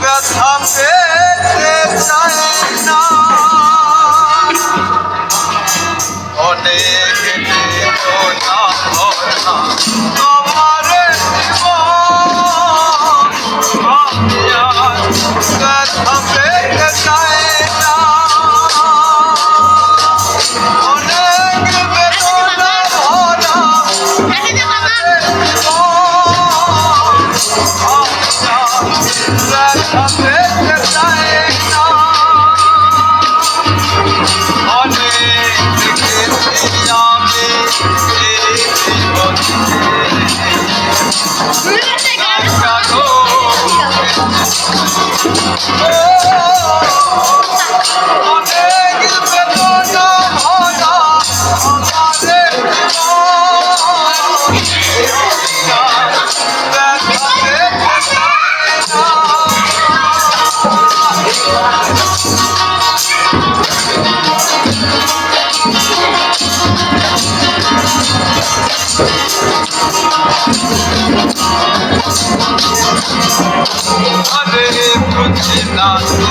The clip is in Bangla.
ব্যথা পেতে চাই না অনেক বেদনা ভরা আমার জীবন আমি আর ব্যথা পেতে চাই না অনেক বেদনা ভরা ব্যথা পেতে চাই না অনেক দেখেছি আমি এই অনেক বেদনা ভরা আমাদের ব্যথা পেতে চাই না अरे कुछ ना